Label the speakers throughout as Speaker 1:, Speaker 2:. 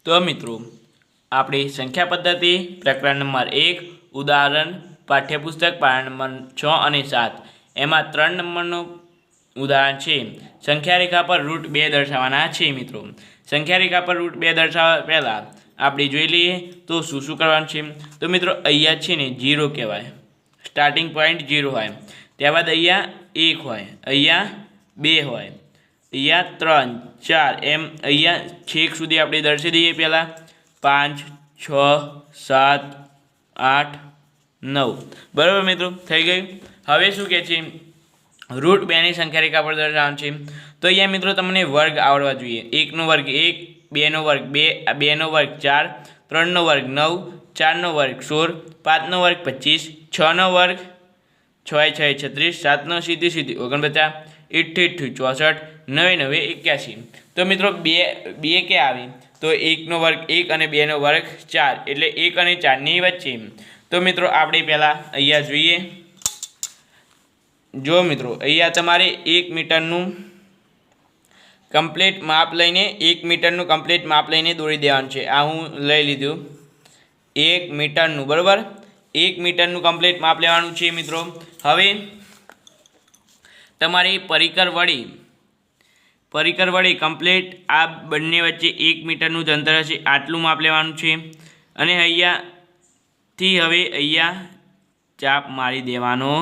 Speaker 1: तो मित्रों आपणी संख्या पद्धति प्रकरण नंबर 1 उदाहरण पाठ्यपुस्तक पाना नंबर 6 और 7 एमां 3 नंबरनु उदाहरण है। संख्या रेखा पर रूट 2 दर्शावाना है। मित्रों संख्या रेखा पर रूट 2 दर्शावा पहला आपणे जोई लईए तो शुं करवानुं छे। तो मित्रों अहींया छे ने 0 कहेवाय, स्टार्टिंग पॉइंट 0 होय, त्यारबाद अहींया 1 होय, अहींया 2 होय, अहींया 3 4 एम अहींया छेक सुधी आपणे दर्शावी दईए। पहला 5 6 7 8 9 बराबर मित्रों थई गयुं। हवे शुं कहे छे रूट 2 ની संख्या रेखा पर दर्शावવાનું છે। तो अहींया मित्रों तमने वर्ग आवडवा जोईए। 1 નો વર્ગ 1, 2 નો વર્ગ 2, 2 નો વર્ગ 4, 3 નો વર્ગ 9, 4 નો વર્ગ 16, 5 નો વર્ગ 25, 6 નો વર્ગ 6 6 36, 7 નો સીધી 49, 8 8 64, 9 9 81। तो मित्रों बे के आवी तो 1 નો વર્ગ 1 અને 2 નો વર્ગ 4 એટલે 1 અને 4 ની વચ્ચે। तो मित्रों આપણે પહેલા અહીંયા જોઈએ। जो मित्रों अहींया तमारे 1 मीटरनु कम्प्लीट माप लईने 1 मीटरनु कम्प्लीट माप लईने दौड़ी देवानुं छे। आ हूँ लई लीधुं 1 मीटरनु बराबर। 1 मीटरनु कम्प्लीट माप लेवानुं छे मित्रों। हवे तमारी परिकर वडी कम्प्लीट आ बंने वच्चे 1 मीटरनु ज अंतर हशे आटलुं माप लेवानुं छे। अने अहींयाथी हवे अहींया चाप मारी देवानो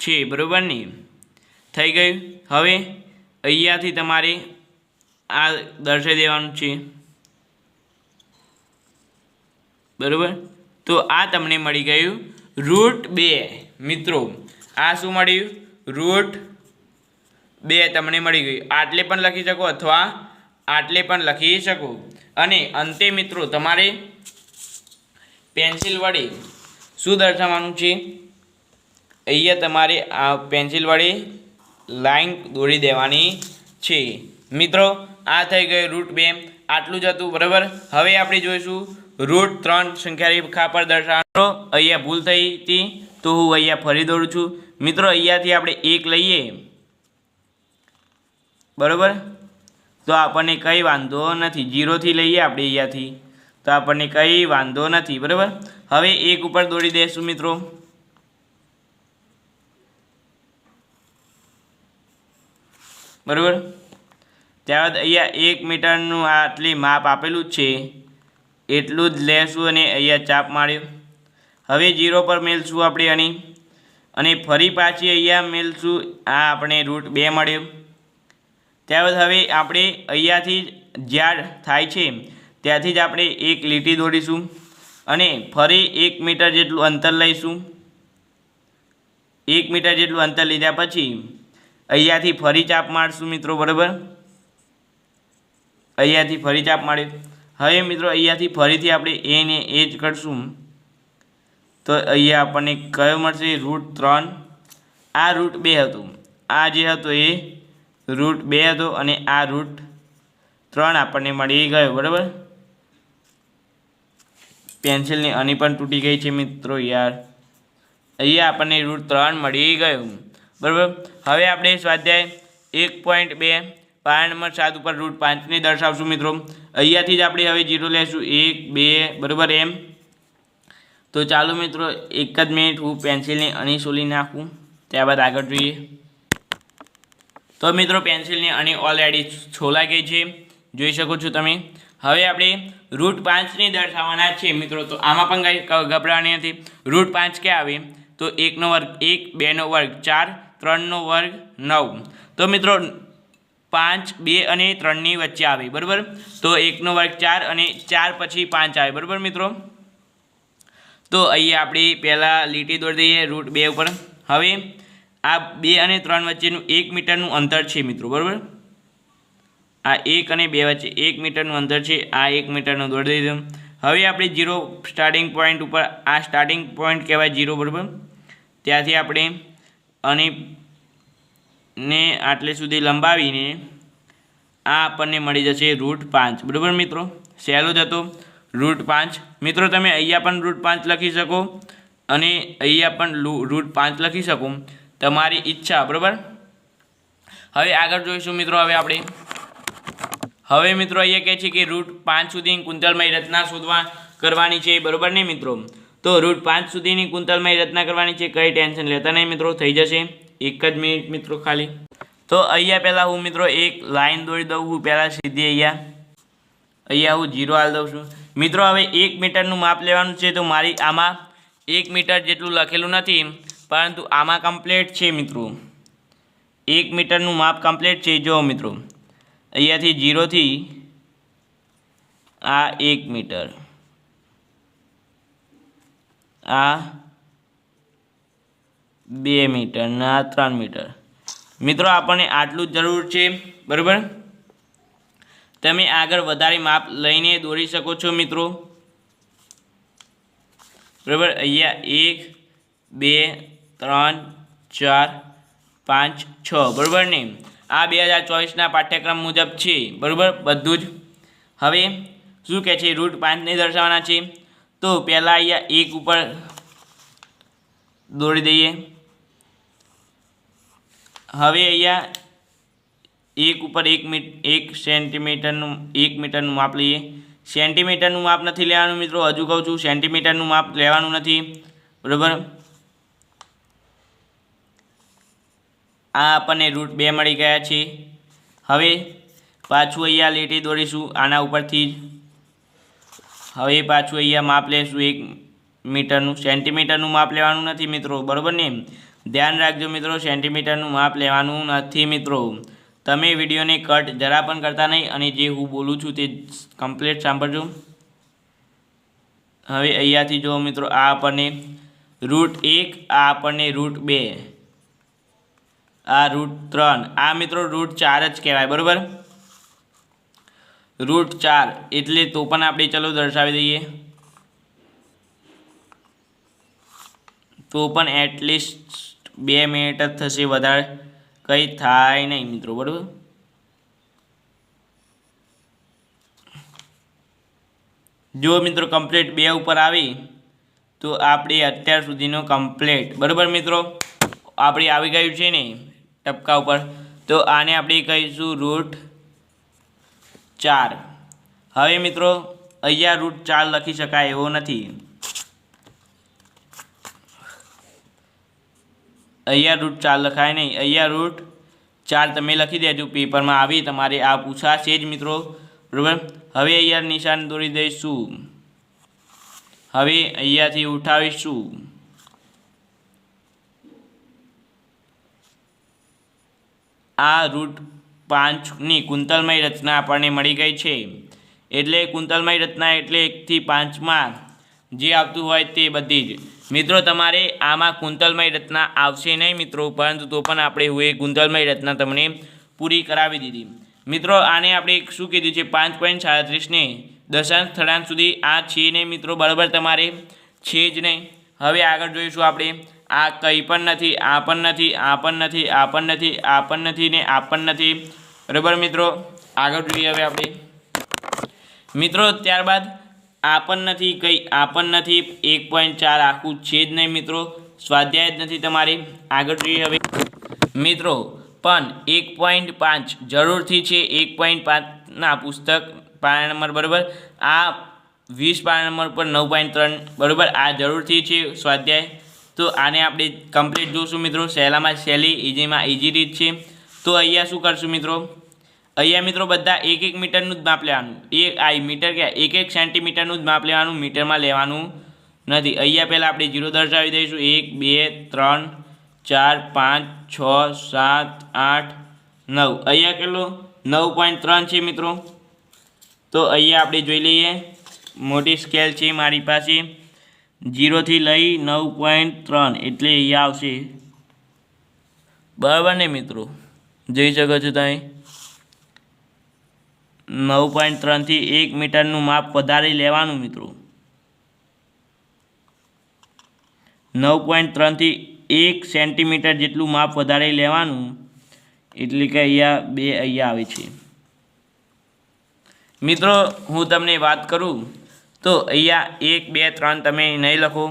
Speaker 1: छे बरोबर ने थई गयुं। हवे अहींयाथी तमारे आ दर्शावी देवानुं छे बरोबर। तो आ तमने मळी गयुं रूट 2 मित्रों। आ शुं मळ्युं रूट 2 तमने मळी गयुं। आटले पण लखी शको अथवा आटले पण लखी शको। अने अंते मित्रों तमारे पेन्सिल वडे शुं दर्शाववानुं छे। अहींया तमारे आ पेन्सिल वडे लाइन दौड़ी देवानी छे मित्रों। आ थई गयो रूट 2 आटलुं ज हतुं बराबर। हवे आपणे जोईशुं रूट 3 संख्या रेखा पर दर्शावવાનો। अहींया भूल थई हती तो हूँ अहींया फरी दौड़ुं छुं मित्रों। अहींयाथी आपणे 1 लईए बराबर तो आपणे कई वांधो नथी। 0 थी लईए आपणे अहींयाथी तो आपणे कई वांधो नथी बराबर। हवे 1 उपर दौड़ी देशुं मित्रों। बराबर त्यारबाद अहींया 1 मीटरनु आटली माप आपेलुं ज छे एटलुं ज लेशुं अने अहींया चाप मार्यो। हवे 0 पर मेलशुं आपणे आनी अने फरी पाછી अहींया मेलशुं। आ आपणे रूट 2 मळ्यो। त्यारबाद हवे आपणे अहींयाथी ज्यां थाय छे त्यांथी ज आपणे एक લીટી દોડીશું અને ફરી 1 મીટર જેટલું અંતર લઈશું। 1 મીટર જેટલું અંતર લીધા પછી अहींयाथी फरी चाप मारशुं मित्रों बराबर। अहींयाथी फरी चाप मार्यो। हवे मित्रों अहींयाथी फरीथी आपणे ए ने ए ज करशुं तो अहींया आपणे कयो मळशे रूट 3। आ रूट 2 हतुं। आ जे हतो ए रूट 2 हतो अने आ रूट 3 आपणे मळी गयो बराबर। पेन्सिलनी आनी पण तूटी गई छे मित्रों यार। अहींया आपणे रूट 3 मळी गयो बराबर। हवे आपणे स्वाध्याय 1.2 पाना नंबर 7 पर रूट 5 ने दर्शावशुं मित्रों। अहींयाथी ज आपणे हवे 0 लेशुं 1 2 बराबर एम। तो चालो मित्रों एक ज मिनिट हूँ पेन्सिलने अणी सोली नाखूँ त्यारबाद आगळ जोईए। तो मित्रों पेन्सिलने अणी ऑलरेडी छोलाई गई है जोई शको छो तमे। हवे आपणे रूट 5 ने दर्शाववाना छे मित्रों। तो आमां पण कई गभराવાની નથી। रूट 5 क्या आवे तो 1 નો વર્ગ 1, 2 નો વર્ગ 4, 3 નો વર્ગ 9। तो मित्रों 5 2 અને 3 ની વચ્ચે આવે બરાબર। તો 1 નો વર્ગ 4 અને 4 પછી 5 આવે બરાબર मित्रों। तो अहींया आपणे पहला લીટી દોરી દઈએ रूट 2 ઉપર। हवे आ 2 અને 3 વચ્ચેનું 1 મીટરનું અંતર છે मित्रों बराबर। आ 1 અને 2 વચ્ચે 1 મીટરનું અંતર છે। आ 1 મીટરનું દોરી દીધું। हवे आपणे 0 स्टार्टिंग पॉइंट पर आ स्टार्टिंग पॉइंट कहेवाय 0 बराबर। त्याथी आपणे अने ने आटले सुधी लंबावीने आ आपणे मळी जशे रूट 5 बराबर मित्रों। सहेलो ज हतो रूट 5 मित्रों। तमे अहींया पण रूट 5 लखी शको अने अहींया पण रूट 5 लखी शको तमारी इच्छा बराबर। हवे आगळ जोईशुं मित्रों। हवे आपणे હવે મિત્રો અહીંયા કહે છે કે રૂટ 5 સુધીની કુંતલમય રચના શોધવા કરવાની છે, બરોબર ને મિત્રો? તો રૂટ 5 સુધીની કુંતલમય રચના કરવાની છે, કંઈ ટેન્શન લેતા નહીં મિત્રો, થઈ જશે. 1 જ મિનિટ મિત્રો ખાલી. તો અહીંયા પહેલાં હું મિત્રો એક લાઈન દોરી દઉં છું, પહેલાં સીધી અહીંયા હું 0 હાલ દઉં છું મિત્રો. હવે 1 મીટરનું માપ લેવાનું છે, તો મારી આમાં 1 મીટર જેટલું લખેલું નથી, પરંતુ આમાં કમ્પ્લીટ છે મિત્રો. 1 મીટરનું માપ કમ્પ્લીટ છે. જો મિત્રો અહીંયાથી 0થી આ 1 મીટર, આ 2 મીટર ને આ 3 મીટર. મિત્રો આપણને આટલું જ જરૂર છે, બરાબર? તમે આગળ વધારે માપ લઈને દોરી શકો છો મિત્રો, બરાબર? અહીંયા 1 2 3 4 5 6, બરાબર ને? આ 2024ના પાઠ્યક્રમ મુજબ છે, બરાબર બધું જ. હવે શું કહે છે? રૂટ 5ને દર્શાવવાના છે. તો પહેલાં અહીંયા 1 ઉપર દોરી દઈએ. હવે અહીંયા 1 ઉપર 1 સેન્ટીમીટરનું 1 મીટરનું માપ લઈએ. સેન્ટીમીટરનું માપ નથી લેવાનું મિત્રો, હજુ કહું છું, સેન્ટીમીટરનું માપ લેવાનું નથી, બરાબર? આ આપણને રૂટ 2 મળી ગયા છે. હવે પાછું અહીંયા લીટી દોરીશું આના ઉપરથી જ. હવે પાછું અહીંયા માપ લેશું 1 મીટરનું. સેન્ટીમીટરનું માપ લેવાનું નથી મિત્રો, બરાબર ને? ધ્યાન રાખજો મિત્રો, સેન્ટીમીટરનું માપ લેવાનું નથી મિત્રો. તમે વિડીયોને કટ જરા પણ કરતા નહીં અને જે હું બોલું છું તે કમ્પ્લીટ સાંભળજો. હવે અહીંયાથી જો મિત્રો, આ આપણને રૂટ 1, આ આપણને રૂટ 2, આ રૂટ 3, આ મિત્રો રૂટ 4 જ કહેવાય, બરાબર? રૂટ 4 એટલે તો પણ આપણે ચલો દર્શાવી દઈએ. તો પણ એટલીસ્ટ 2 મિનિટ જ થશે, વધારે કંઈ થાય નહીં મિત્રો, બરાબર? જો મિત્રો કમ્પ્લીટ 2 ઉપર આવી તો આપણે અત્યાર સુધીનો કમ્પ્લીટ, બરાબર મિત્રો? આપણે આવી ગયું છે ને ટપકા ઉપર, તો આને આપણે કહીશું રૂટ 4. હવે મિત્રો અહીંયા રૂટ 4 લખી શકાય એવો નથી. અહીંયા રૂટ 4 લખાય નહીં, અહીંયા રૂટ 4 તમે લખી દેજો, પેપરમાં આવી તમારે આ પૂછાશે જ મિત્રો, બરાબર? હવે અહીંયા નિશાન દોરી દઈશું. હવે અહીંયાથી ઉઠાવીશું. આ રૂટ 5ની કુંતલમય રચના આપણને મળી ગઈ છે. એટલે કુંતલમય રચના એટલે 1 થી 5માં જે આવતું હોય તે બધી જ. મિત્રો તમારે આમાં કુંતલમય રચના આવશે નહીં મિત્રો, પરંતુ તો પણ આપણે હું એ કુંતલમય રચના તમને પૂરી કરાવી દીધી મિત્રો. આને આપણે શું કીધું છે? 5.37ને દશાંશ સ્થળાંક સુધી આ છે નહીં મિત્રો, બરાબર? તમારે છે જ નહીં. હવે આગળ જોઈશું આપણે. આ કંઈ પણ નથી, આ પણ નથી, આ પણ નથી, આ પણ નથી, આ પણ નથી ને આ પણ નથી, બરાબર મિત્રો? આગળ જોઈએ હવે આપણે મિત્રો. ત્યારબાદ આ પણ નથી, કંઈ આ પણ નથી, 1.4 આખું છે જ નહીં મિત્રો, સ્વાધ્યાય જ નથી તમારે. આગળ જોઈએ હવે મિત્રો. પણ 1.5 જરૂરથી છે. 1.5ના પુસ્તક પાના નંબર, બરાબર? આ 20 પાના નંબર પર 9.3, બરાબર? આ જરૂરથી છે સ્વાધ્યાય. તો આને આપણે કમ્પ્લીટ જોઈશું મિત્રો. સહેલામાં સહેલી, ઇઝીમાં ઇઝી રીત છે. તો અહીંયા શું કરશું મિત્રો? અહીંયા મિત્રો બધા 1 મીટરનું જ માપ લેવાનું. મીટર કે 1 સેન્ટીમીટરનું જ માપ લેવાનું, મીટરમાં લેવાનું નથી. અહીંયા પહેલાં આપણે 0 દર્શાવી દઈશું. 1 2 3 4 5 6 7 8 9. અહીંયા કેટલો? 9.3 છે મિત્રો. તો અહીંયા આપણે જોઈ લઈએ. મોટી સ્કેલ છે મારી પાસે. 0 થી લઈ 9.3 એટલે અહીંયા આવશે, બરાબર ને મિત્રો? જોઈ શકો છો તમે. 9.3 થી 1 મીટરનું માપ વધારે લેવાનું મિત્રો. 9.3 થી 1 સેન્ટીમીટર જેટલું માપ વધારે લેવાનું, એટલે કે અહીંયા 2 અહીંયા આવે છે મિત્રો. હું તમને વાત કરું તો અહીંયા 1 2 3 તમે નહીં લખો,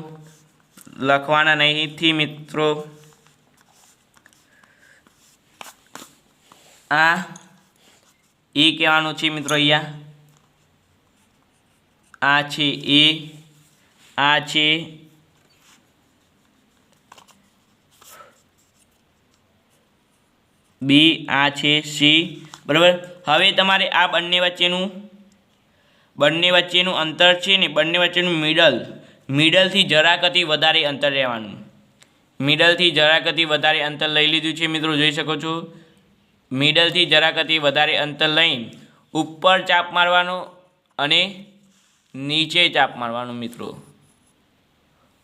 Speaker 1: લખવાના નહીંથી મિત્રો. આ એ કહેવાનું છે મિત્રો અહીંયા, આ છે એ, આ છે બી, આ છે સી, બરાબર. હવે તમારે આ બંને વચ્ચેનું અંતર છે ને, બંને વચ્ચેનું મિડલથી જરાકથી વધારે અંતર રહેવાનું. મિડલથી જરાકથી વધારે અંતર લઈ લીધું છે મિત્રો, જોઈ શકો છો. મિડલથી જરાકથી વધારે અંતર લઈ ઉપર ચાપ મારવાનો અને નીચે ચાપ મારવાનો મિત્રો.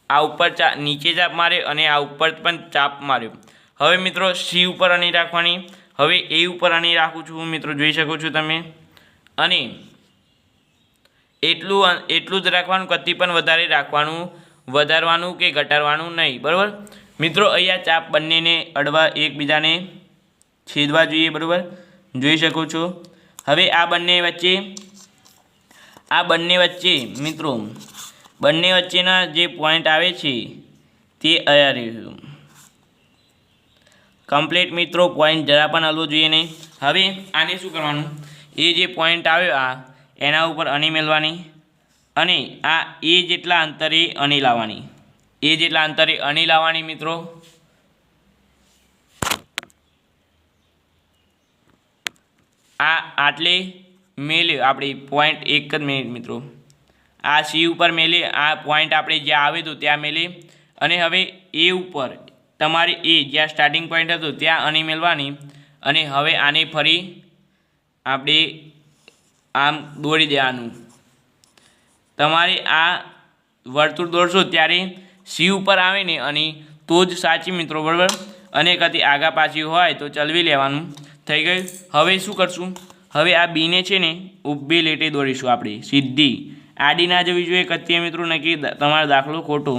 Speaker 1: આ ઉપર નીચે ચાપ માર્યો અને આ ઉપર પણ ચાપ માર્યો. હવે મિત્રો સી ઉપર આની રાખવાની. હવે એ ઉપર આની રાખું છું મિત્રો, જોઈ શકો છો તમે. અને એટલું જ રાખવાનું, કદી પણ વધારે રાખવાનું, વધારવાનું કે ઘટાડવાનું નહીં, બરાબર મિત્રો. અહીંયા ચાપ બંનેને અડવા, એકબીજાને છેદવા જોઈએ, બરાબર, જોઈ શકો છો. હવે આ બંને વચ્ચે મિત્રો, બંને વચ્ચેના જે પોઈન્ટ આવે છે તે અહીંયા રહ્યું કમ્પ્લીટ મિત્રો. પોઈન્ટ જરા પણ હલવો જોઈએ નહીં. હવે આને શું કરવાનું, એ જે પોઈન્ટ આવ્યો આ, એના ઉપર અણી મેળવાની અને આ એ જેટલા અંતરે અણી લાવવાની, એ જેટલા અંતરે અણી લાવવાની મિત્રો. આ આટલે મેલ્યો આપણે પોઈન્ટ, એક જ મિનિટ મિત્રો. આ સી ઉપર મેલી, આ પોઈન્ટ આપણે જ્યાં આવ્યું હતું ત્યાં મેલી. અને હવે એ ઉપર તમારે એ જ્યાં સ્ટાર્ટિંગ પોઈન્ટ હતું ત્યાં અણી મેળવાની. અને હવે આને ફરી આપણે આમ દોરી દેવાનું. તમારે આ વર્તુળ દોરશો ત્યારે સી ઉપર આવે ને અને તો જ સાચી મિત્રો, બરાબર. અને કદી આગા પાછી હોય તો ચલવી લેવાનું. થઈ ગયું. હવે શું કરશું, હવે આ બીને છે ને ઊભી લીટી દોરીશું આપણે, સીધી. આડી ના જવી જોઈએ કત્તીએ મિત્રો, નક્કી તમારો દાખલો ખોટો,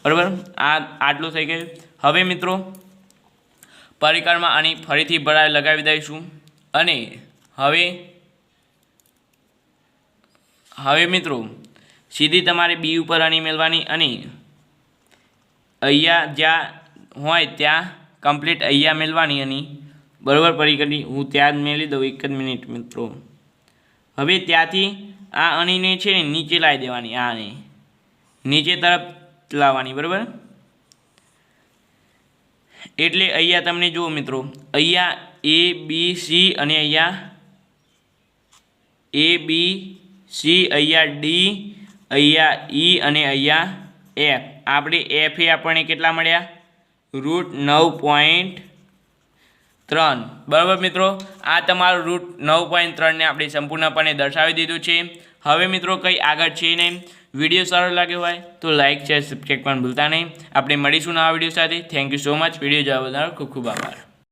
Speaker 1: બરાબર. આ આટલું થઈ ગયું. હવે મિત્રો પરિકરમાં આની ફરીથી ભરાઈ લગાવી દઈશું. અને હવે મિત્રો સીધી તમારે બી ઉપર આની મેળવાની અને અહીંયા જ્યાં હોય ત્યાં કમ્પ્લીટ અહીંયા મેળવાની આની, બરાબર. પરિકરની હું ત્યાં જ મેળવી દઉં, એક જ મિનિટ મિત્રો. હવે ત્યાંથી આ અણીને છે ને નીચે લાવી દેવાની, આને નીચે તરફ લાવવાની, બરાબર. એટલે અહીંયા તમને જુઓ મિત્રો, અહીંયા એ બી સી અને અહીંયા એ બી સી, અહીંયા ડી, અહીંયા ઈ અને અહીંયા એફ. આપણે એફ એ આપણને કેટલા મળ્યા, √9.3, બરાબર મિત્રો. આ તમારું √9.3ને આપણે સંપૂર્ણપણે દર્શાવી દીધું છે. હવે મિત્રો કંઈ આગળ છે નહીં. વિડીયો સારો લાગ્યો હોય તો લાઇક, શેર, સબસ્ક્રાઈબ પણ ભૂલતા નહીં. આપણે મળીશું નવા વિડીયો સાથે. Thank you so much. Video જોવા બદલ ખૂબ ખૂબ આભાર.